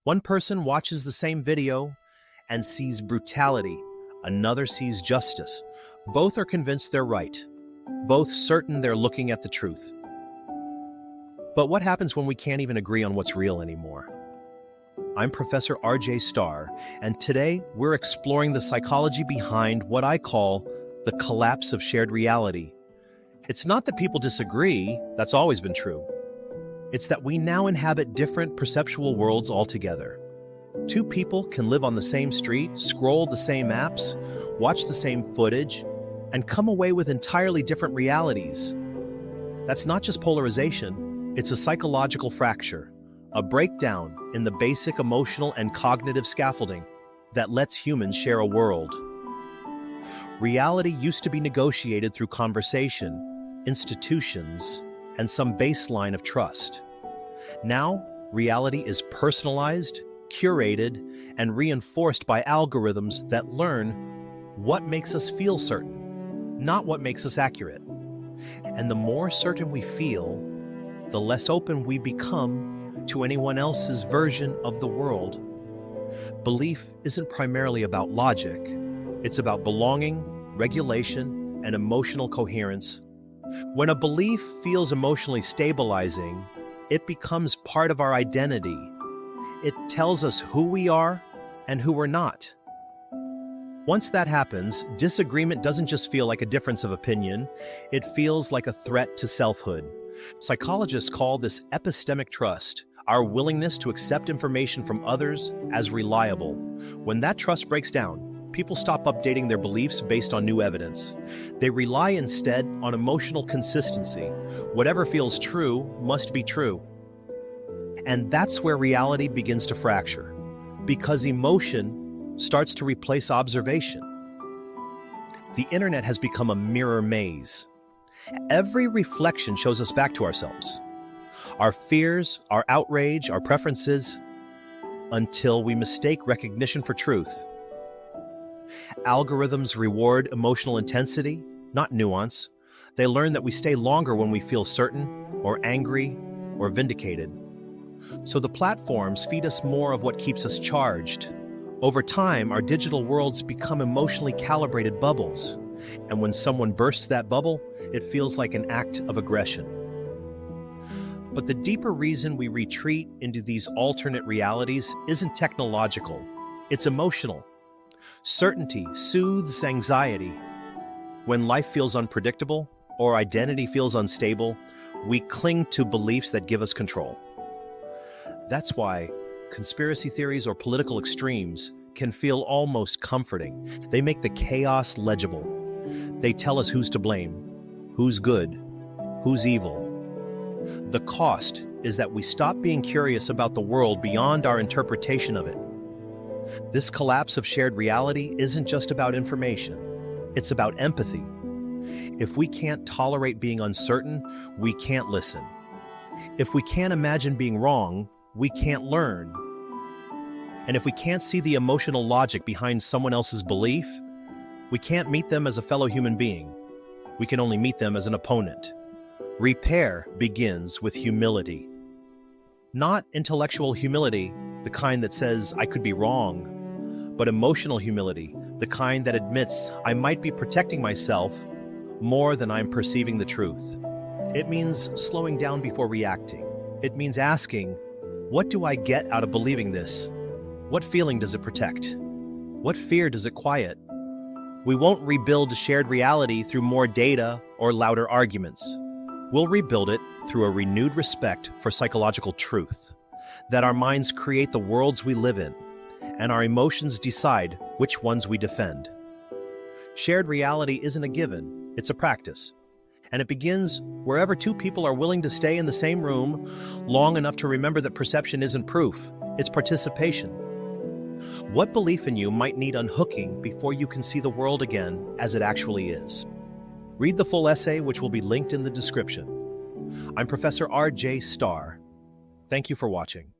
One person watches the same video and sees brutality. Another sees justice. Both are convinced they're right. Both certain they're looking at the truth. But what happens when we can't even agree on what's real anymore? I'm Professor RJ Starr, and today we're exploring the psychology behind what I call the collapse of shared reality. It's not that people disagree, that's always been true. It's that we now inhabit different perceptual worlds altogether. Two people can live on the same street, scroll the same apps, watch the same footage, and come away with entirely different realities. That's not just polarization, it's a psychological fracture, a breakdown in the basic emotional and cognitive scaffolding that lets humans share a world. Reality used to be negotiated through conversation, institutions, and some baseline of trust. Now, reality is personalized, curated, and reinforced by algorithms that learn what makes us feel certain, not what makes us accurate. And the more certain we feel, the less open we become to anyone else's version of the world. Belief isn't primarily about logic. It's about belonging, regulation, and emotional coherence. When a belief feels emotionally stabilizing, it becomes part of our identity. It tells us who we are and who we're not. Once that happens, disagreement doesn't just feel like a difference of opinion, it feels like a threat to selfhood. Psychologists call this epistemic trust, our willingness to accept information from others as reliable. When that trust breaks down, people stop updating their beliefs based on new evidence. They rely instead on emotional consistency. Whatever feels true must be true. And that's where reality begins to fracture, because emotion starts to replace observation. The internet has become a mirror maze. Every reflection shows us back to ourselves. Our fears, our outrage, our preferences, until we mistake recognition for truth. Algorithms reward emotional intensity, not nuance. They learn that we stay longer when we feel certain, or angry, or vindicated. So the platforms feed us more of what keeps us charged. Over time, our digital worlds become emotionally calibrated bubbles. And when someone bursts that bubble, it feels like an act of aggression. But the deeper reason we retreat into these alternate realities isn't technological, it's emotional. Certainty soothes anxiety. When life feels unpredictable or identity feels unstable, we cling to beliefs that give us control. That's why conspiracy theories or political extremes can feel almost comforting. They make the chaos legible. They tell us who's to blame, who's good, who's evil. The cost is that we stop being curious about the world beyond our interpretation of it. This collapse of shared reality isn't just about information, it's about empathy. If we can't tolerate being uncertain, we can't listen. If we can't imagine being wrong, we can't learn. And if we can't see the emotional logic behind someone else's belief, we can't meet them as a fellow human being. We can only meet them as an opponent. Repair begins with humility. Not intellectual humility, the kind that says, I could be wrong, but emotional humility, the kind that admits I might be protecting myself more than I'm perceiving the truth. It means slowing down before reacting. It means asking, what do I get out of believing this? What feeling does it protect? What fear does it quiet? We won't rebuild shared reality through more data or louder arguments. We'll rebuild it through a renewed respect for psychological truth, that our minds create the worlds we live in, and our emotions decide which ones we defend. Shared reality isn't a given, it's a practice. And it begins wherever two people are willing to stay in the same room long enough to remember that perception isn't proof, it's participation. What belief in you might need unhooking before you can see the world again as it actually is? Read the full essay, which will be linked in the description. I'm Professor RJ Starr. Thank you for watching.